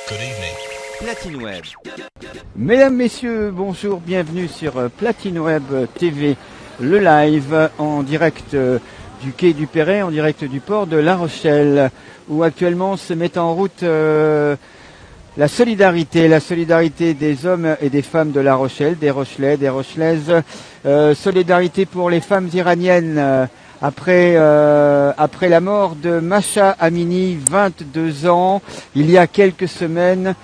Good evening. Platine Web. Mesdames, Messieurs, bonjour, bienvenue sur Platine Web TV, le live en direct du quai du Perret, en direct du port de La Rochelle, où actuellement se met en route la solidarité des hommes et des femmes de La Rochelle, des Rochelais, des Rochelaises, solidarité pour les femmes iraniennes. Après la mort de Masha Amini, 22 ans, il y a quelques semaines,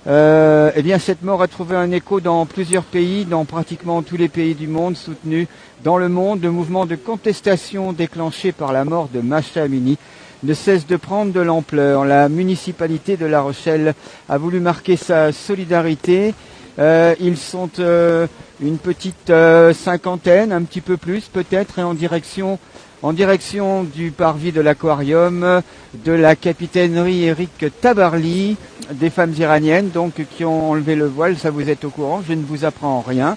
eh bien cette mort a trouvé un écho dans plusieurs pays, dans pratiquement tous les pays du monde, soutenu dans le monde. Le mouvement de contestation déclenché par la mort de Masha Amini ne cesse de prendre de l'ampleur. La municipalité de La Rochelle a voulu marquer sa solidarité. Ils sont une petite cinquantaine, un petit peu plus peut-être, et en direction du parvis de l'aquarium, de la capitainerie Eric Tabarly, des femmes iraniennes donc qui ont enlevé le voile, ça vous êtes au courant, je ne vous apprends rien.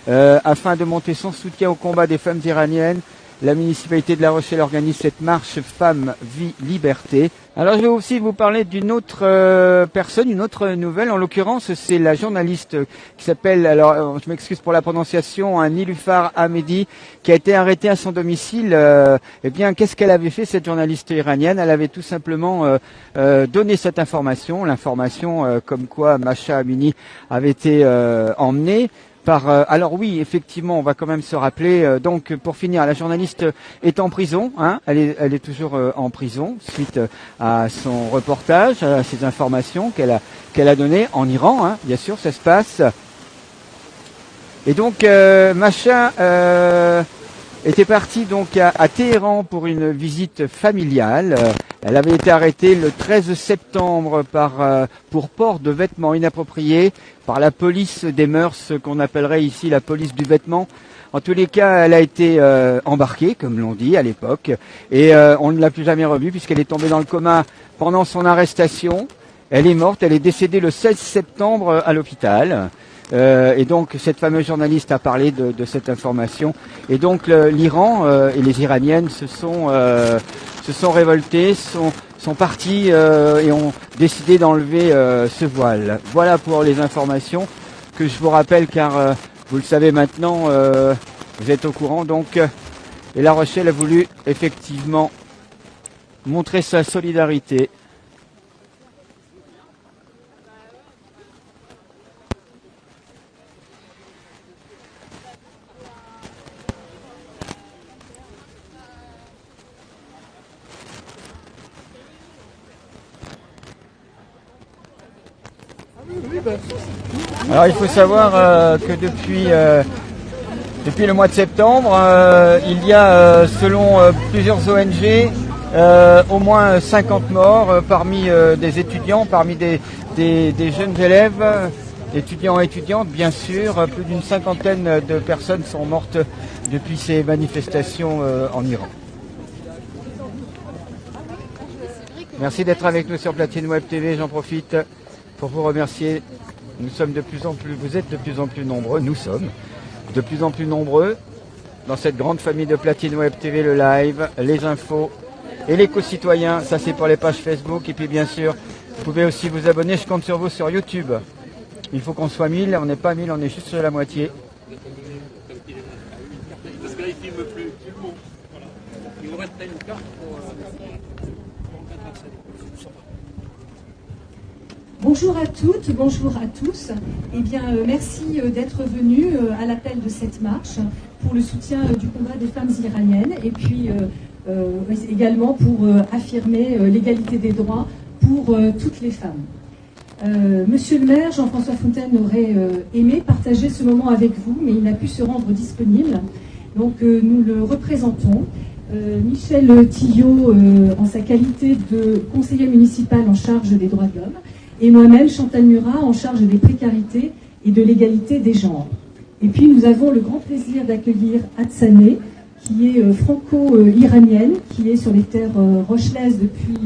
Afin de monter son soutien au combat des femmes iraniennes, la municipalité de La Rochelle organise cette marche Femmes, Vie, Liberté. Alors je vais aussi vous parler d'une autre personne, une autre nouvelle. En l'occurrence, c'est la journaliste qui s'appelle, alors je m'excuse pour la prononciation, Nilufar Hamedi, qui a été arrêtée à son domicile. Eh bien, qu'est-ce qu'elle avait fait, cette journaliste iranienne? Elle avait tout simplement donné cette information, l'information comme quoi Masha Amini avait été emmenée. Alors oui, effectivement, on va quand même se rappeler. Donc, pour finir, la journaliste est en prison. Hein, elle est toujours en prison suite à son reportage, à ses informations qu'elle a données en Iran. Hein, bien sûr, ça se passe. Et donc, Masha était partie donc à Téhéran pour une visite familiale. Elle avait été arrêtée le 13 septembre pour port de vêtements inappropriés par la police des mœurs, qu'on appellerait ici la police du vêtement. En tous les cas, elle a été embarquée, comme l'on dit à l'époque, et on ne l'a plus jamais revue puisqu'elle est tombée dans le coma pendant son arrestation. Elle est morte, elle est décédée le 16 septembre à l'hôpital. Et donc cette fameuse journaliste a parlé de cette information. Et donc l'Iran et les Iraniennes se sont révoltés, sont partis et ont décidé d'enlever ce voile. Voilà pour les informations que je vous rappelle, car vous le savez maintenant, vous êtes au courant. Donc, et La Rochelle a voulu effectivement montrer sa solidarité. Alors il faut savoir que depuis le mois de septembre, il y a selon plusieurs ONG au moins 50 morts parmi des étudiants, parmi des jeunes élèves, étudiants et étudiantes bien sûr. Plus d'une cinquantaine de personnes sont mortes depuis ces manifestations en Iran. Merci d'être avec nous sur Platine Web TV, j'en profite pour vous remercier. Vous êtes de plus en plus nombreux, nous sommes de plus en plus nombreux dans cette grande famille de Platine Web TV, le live, les infos et les co-citoyens. Ça c'est pour les pages Facebook, et puis bien sûr, vous pouvez aussi vous abonner, je compte sur vous sur YouTube. Il faut qu'on soit 1000, on n'est pas 1000, on est juste sur la moitié. Parce que là, il filme plus. Il vous reste une carte pour... Bonjour à toutes, bonjour à tous. Eh bien, merci d'être venus à l'appel de cette marche pour le soutien du combat des femmes iraniennes, et puis également pour affirmer l'égalité des droits pour toutes les femmes. Monsieur le maire, Jean-François Fontaine, aurait aimé partager ce moment avec vous, mais il n'a pu se rendre disponible. Donc nous le représentons. Michel Tillot, en sa qualité de conseiller municipal en charge des droits de l'homme, et moi-même, Chantal Murat, en charge des précarités et de l'égalité des genres. Et puis nous avons le grand plaisir d'accueillir Hatsaneh, qui est franco-iranienne, qui est sur les terres rochelaises depuis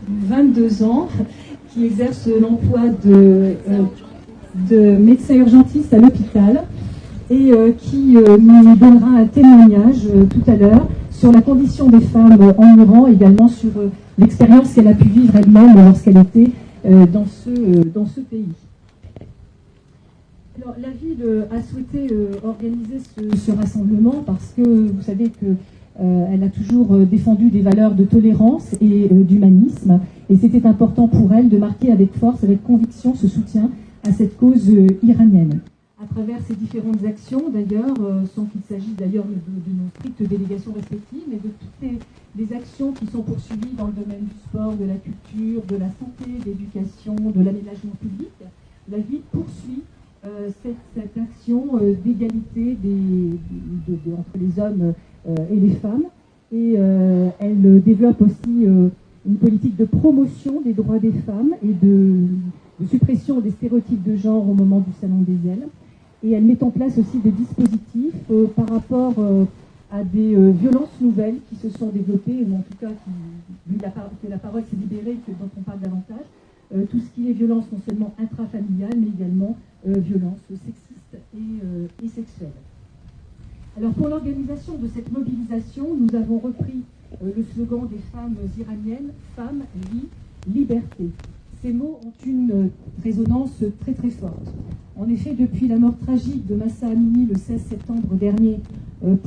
22 ans, qui exerce l'emploi de médecin urgentiste à l'hôpital, et qui nous donnera un témoignage tout à l'heure sur la condition des femmes en Iran, également sur l'expérience qu'elle a pu vivre elle-même lorsqu'elle était dans ce pays. Alors, la ville a souhaité organiser ce rassemblement parce que vous savez qu'elle a toujours défendu des valeurs de tolérance et d'humanisme, et c'était important pour elle de marquer avec force, avec conviction, ce soutien à cette cause iranienne. À travers ces différentes actions, d'ailleurs, sans qu'il s'agisse d'ailleurs de nos strictes délégations respectives, mais de toutes les actions qui sont poursuivies dans le domaine du sport, de la culture, de la santé, de l'éducation, de l'aménagement public, la ville poursuit cette action d'égalité entre les hommes et les femmes. Et elle développe aussi une politique de promotion des droits des femmes et de suppression des stéréotypes de genre au moment du Salon des Ailes. Et elle met en place aussi des dispositifs par rapport à des violences nouvelles qui se sont développées, ou en tout cas, vu que la parole s'est libérée, dont on parle davantage, tout ce qui est violence non seulement intrafamiliale, mais également violence sexiste et sexuelle. Alors pour l'organisation de cette mobilisation, nous avons repris le slogan des femmes iraniennes, Femmes, vie, liberté. Ces mots ont une résonance très très forte. En effet, depuis la mort tragique de Mahsa Amini le 16 septembre dernier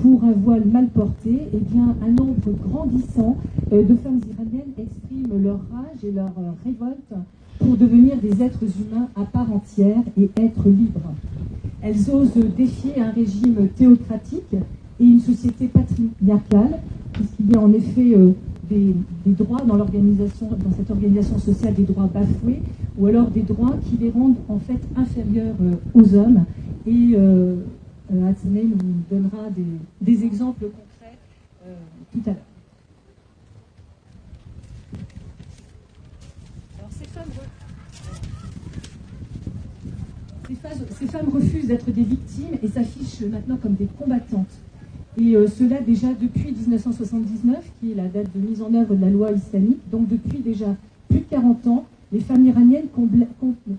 pour un voile mal porté, eh bien, un nombre grandissant de femmes iraniennes expriment leur rage et leur révolte pour devenir des êtres humains à part entière et être libres. Elles osent défier un régime théocratique et une société patriarcale, puisqu'il y a en effet des droits dans cette organisation sociale, des droits bafoués, ou alors des droits qui les rendent en fait inférieurs aux hommes. Et Hatsane nous donnera des exemples concrets tout à l'heure. Alors ces femmes refusent d'être des victimes et s'affichent maintenant comme des combattantes. Et cela déjà depuis 1979, qui est la date de mise en œuvre de la loi islamique. Donc depuis déjà plus de 40 ans, les femmes iraniennes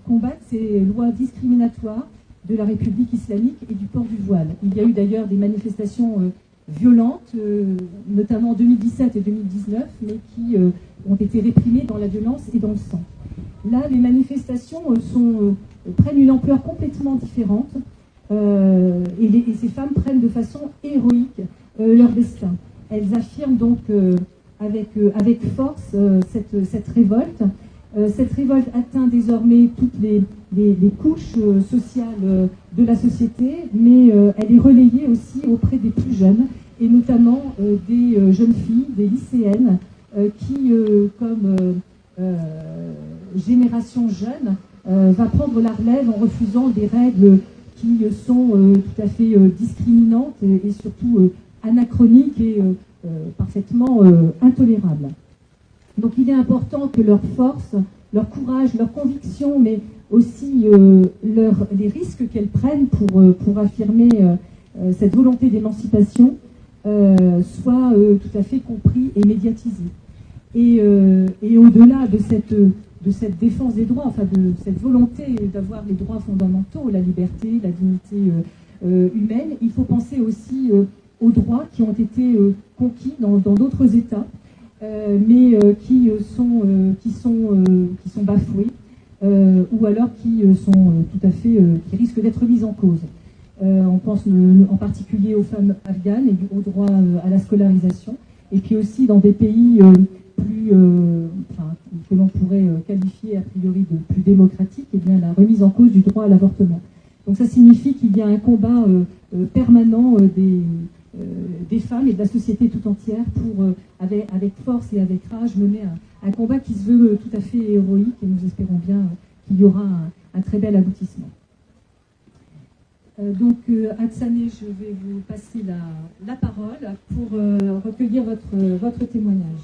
combattent ces lois discriminatoires de la République islamique et du port du voile. Il y a eu d'ailleurs des manifestations violentes, notamment en 2017 et 2019, mais qui ont été réprimées dans la violence et dans le sang. Là, les manifestations prennent une ampleur complètement différente. Et ces femmes prennent de façon héroïque leur destin. Elles affirment donc avec force cette révolte. Cette révolte atteint désormais toutes les couches sociales de la société, mais elle est relayée aussi auprès des plus jeunes, et notamment des jeunes filles, des lycéennes, qui, comme génération jeune, va prendre la relève en refusant des règles qui sont tout à fait discriminantes et surtout anachroniques et parfaitement intolérables. Donc il est important que leur force, leur courage, leur conviction, mais aussi les risques qu'elles prennent pour affirmer cette volonté d'émancipation soient tout à fait compris et médiatisés. Et au-delà de cette défense des droits, enfin de cette volonté d'avoir les droits fondamentaux, la liberté, la dignité humaine, il faut penser aussi aux droits qui ont été conquis dans d'autres États, mais qui sont bafoués, ou alors qui risquent d'être mis en cause. On pense en particulier aux femmes afghanes et au droit à la scolarisation, et puis aussi dans des pays que l'on pourrait qualifier a priori de plus démocratiques, et bien la remise en cause du droit à l'avortement. Donc ça signifie qu'il y a un combat permanent des femmes et de la société tout entière pour, avec force et avec rage, mener un combat qui se veut tout à fait héroïque, et nous espérons bien qu'il y aura un très bel aboutissement. Donc, Hatsane, je vais vous passer la parole pour recueillir votre témoignage.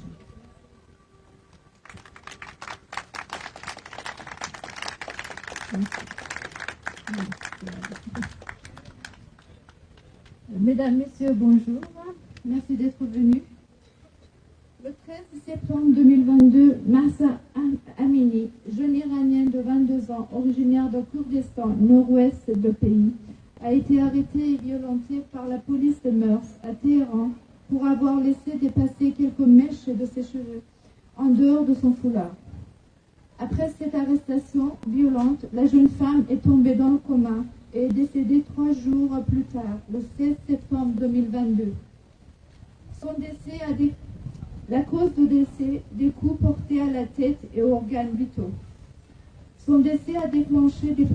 Mesdames, Messieurs, bonjour. Merci d'être venus. Le 13 septembre 2022, Mahsa Amini, jeune Iranienne de 22 ans, originaire de Kurdistan, nord-ouest du pays, a été arrêtée et violentée par la police de mœurs à Téhéran pour avoir laissé dépasser quelques mèches de ses cheveux en dehors de son foulard. Après cette arrestation violente, la jeune femme est tombée dans le coma et est décédée 3 jours plus tard, le 16 septembre 2022. Son décès la cause de décès, des coups portés à la tête et aux organes vitaux. Son décès a déclenché des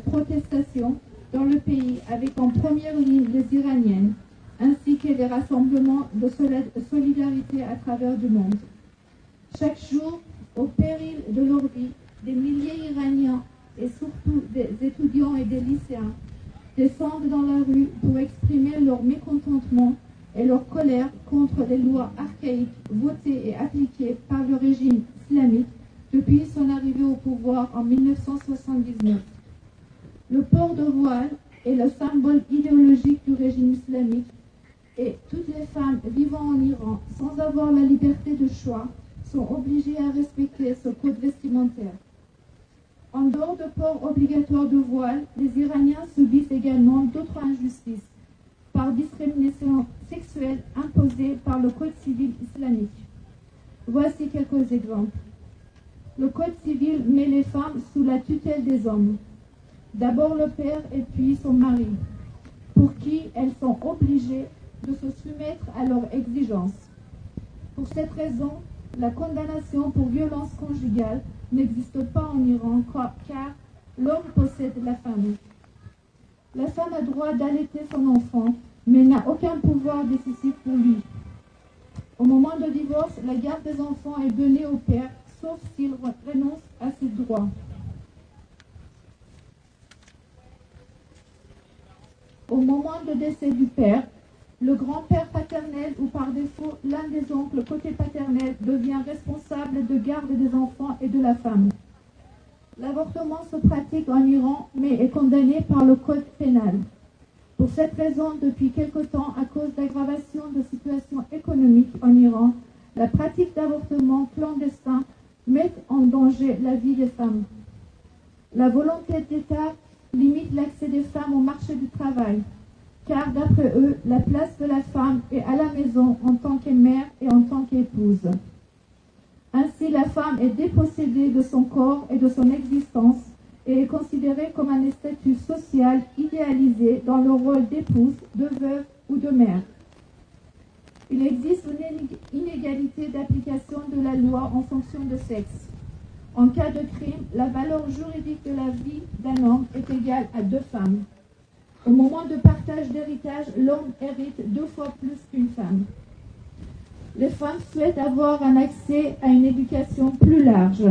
protestations dans le pays, avec en première ligne les Iraniennes, ainsi que les rassemblements de solidarité à travers le monde. Chaque jour, au péril de leur vie, des milliers d'Iraniens, et surtout des étudiants et des lycéens, descendent dans la rue pour exprimer leur mécontentement et leur colère contre les lois archaïques votées et appliquées par le régime islamique depuis son arrivée au pouvoir en 1979. Le port de voile est le symbole idéologique du régime islamique et toutes les femmes vivant en Iran sans avoir la liberté de choix sont obligées à respecter ce code vestimentaire. En dehors de port obligatoire de voile, les Iraniens subissent également d'autres injustices par discrimination sexuelle imposée par le Code civil islamique. Voici quelques exemples. Le Code civil met les femmes sous la tutelle des hommes. D'abord le père et puis son mari, pour qui elles sont obligées de se soumettre à leurs exigences. Pour cette raison, la condamnation pour violence conjugale n'existe pas en Iran car l'homme possède la femme. La femme a droit d'allaiter son enfant, mais n'a aucun pouvoir décisif pour lui. Au moment du divorce, la garde des enfants est donnée au père, sauf s'il renonce à ses droits. Au moment du décès du père, le grand-père paternel ou par défaut l'un des oncles côté paternel devient responsable de garde des enfants et de la femme. L'avortement se pratique en Iran mais est condamné par le code pénal. Pour cette raison, depuis quelque temps, à cause d'aggravation de situations économiques en Iran, la pratique d'avortement clandestin met en danger la vie des femmes. La volonté d'État limite l'accès des femmes au marché du travail, car d'après eux, la place de la femme est à la maison en tant que mère et en tant qu'épouse. Ainsi, la femme est dépossédée de son corps et de son existence et est considérée comme un statut social idéalisé dans le rôle d'épouse, de veuve ou de mère. Il existe une inégalité d'application de la loi en fonction de sexe. En cas de crime, la valeur juridique de la vie d'un homme est égale à 2 femmes. Au moment de partage d'héritage, l'homme hérite 2 fois plus qu'une femme. Les femmes souhaitent avoir un accès à une éducation plus large.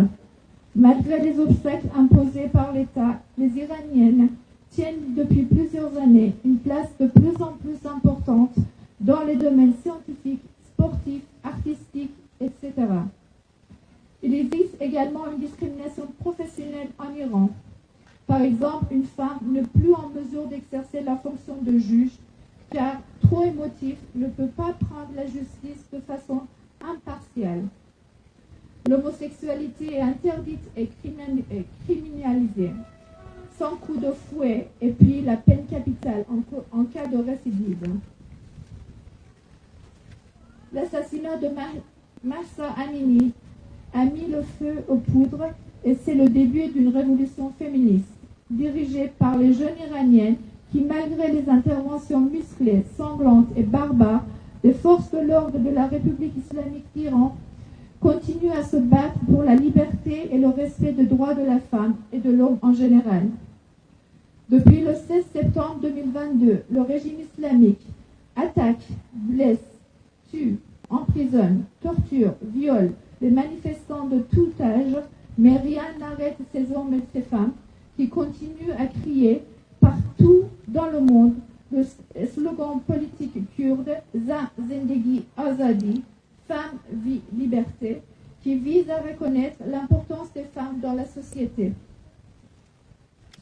Malgré les obstacles imposés par l'État, les Iraniennes tiennent depuis plusieurs années une place de plus en plus importante dans les domaines scientifiques, sportifs, artistiques, etc. Il existe également une discrimination professionnelle en Iran. Par exemple, une femme n'est plus en mesure d'exercer la fonction de juge car trop émotif ne peut pas prendre la justice de façon impartiale. L'homosexualité est interdite et criminalisée, sans coup de fouet et puis la peine capitale en cas de récidive. L'assassinat de Mahsa Amini a mis le feu aux poudres et c'est le début d'une révolution féministe dirigée par les jeunes Iraniennes qui, malgré les interventions musclées, sanglantes et barbares des forces de l'ordre de la République islamique d'Iran, continuent à se battre pour la liberté et le respect des droits de la femme et de l'homme en général. Depuis le 16 septembre 2022, le régime islamique attaque, blesse, tue, emprisonne, torture, viole les manifestants de tout âge, mais rien n'arrête ces hommes et ces femmes qui continuent à crier partout dans le monde le slogan politique kurde Zan Zendegi Azadi, Femme, vie, liberté, qui vise à reconnaître l'importance des femmes dans la société.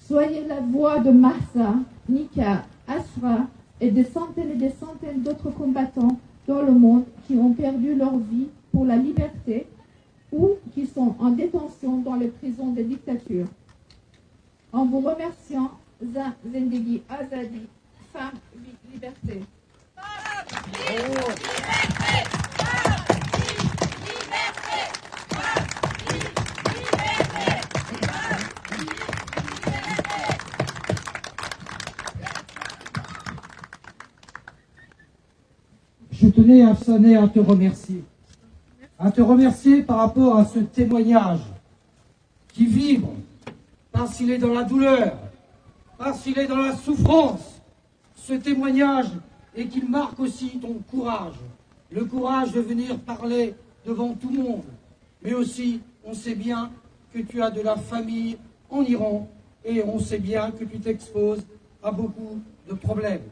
Soyez la voix de Mahsa, Nika, Asra et des centaines d'autres combattants dans le monde qui ont perdu leur vie pour la liberté ou qui sont en détention dans les prisons des dictatures. En vous remerciant, Zan Zendegi Azadi, Femme, vie, liberté. je tenais, Afsané, à te remercier. À te remercier par rapport à ce témoignage qui vibre, parce qu'il est dans la douleur, parce qu'il est dans la souffrance. Ce témoignage, et qu'il marque aussi ton courage. Le courage de venir parler devant tout le monde. Mais aussi, on sait bien que tu as de la famille en Iran et on sait bien que tu t'exposes à beaucoup de problèmes.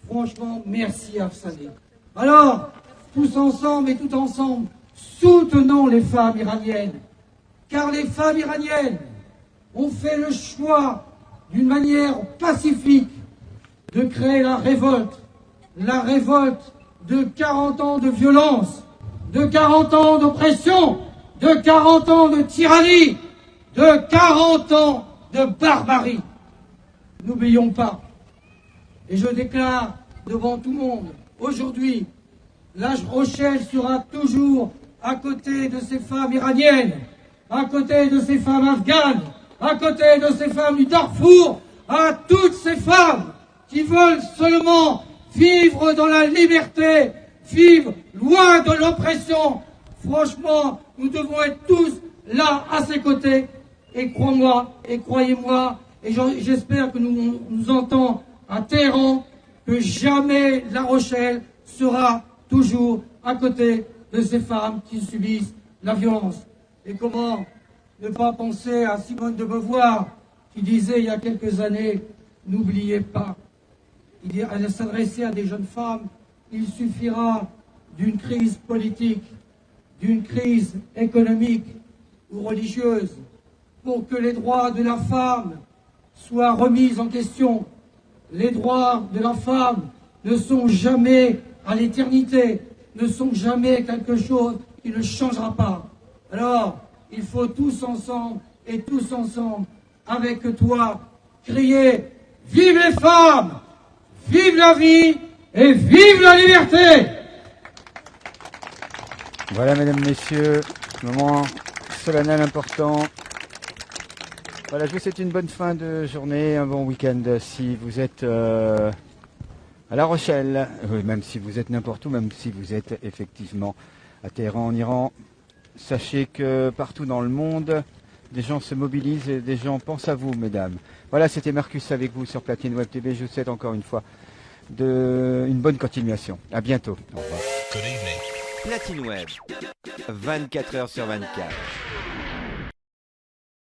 Franchement, merci Afsané. Alors, tous ensemble et tout ensemble, soutenons les femmes iraniennes. Car les femmes iraniennes ont fait le choix d'une manière pacifique de créer la révolte de 40 ans de violence, de 40 ans d'oppression, de 40 ans de tyrannie, de 40 ans de barbarie. N'oublions pas, et je déclare devant tout le monde, aujourd'hui, La Rochelle sera toujours à côté de ces femmes iraniennes, à côté de ces femmes afghanes, à côté de ces femmes du Darfour, à toutes ces femmes qui veulent seulement vivre dans la liberté, vivre loin de l'oppression. Franchement, nous devons être tous là à ses côtés. Et crois-moi, et croyez-moi, et j'espère que nous entendons à Téhéran, que jamais La Rochelle sera toujours à côté de ces femmes qui subissent la violence. Et comment ne pas penser à Simone de Beauvoir, qui disait il y a quelques années, n'oubliez pas. Elle s'adressait à des jeunes femmes, il suffira d'une crise politique, d'une crise économique ou religieuse pour que les droits de la femme soient remis en question. Les droits de la femme ne sont jamais à l'éternité, ne sont jamais quelque chose qui ne changera pas. Alors, il faut tous ensemble, et tous ensemble, avec toi, crier « Vive les femmes ! Vive la vie et vive la liberté !» Voilà, mesdames, messieurs, moment solennel important. Voilà, je vous souhaite une bonne fin de journée, un bon week-end si vous êtes à La Rochelle, même si vous êtes n'importe où, même si vous êtes effectivement à Téhéran en Iran. Sachez que partout dans le monde, des gens se mobilisent et des gens pensent à vous, mesdames. Voilà, c'était Marcus avec vous sur Platine Web TV. Je vous souhaite encore une fois une bonne continuation. À bientôt. Au revoir. Platine Web, 24 h sur 24.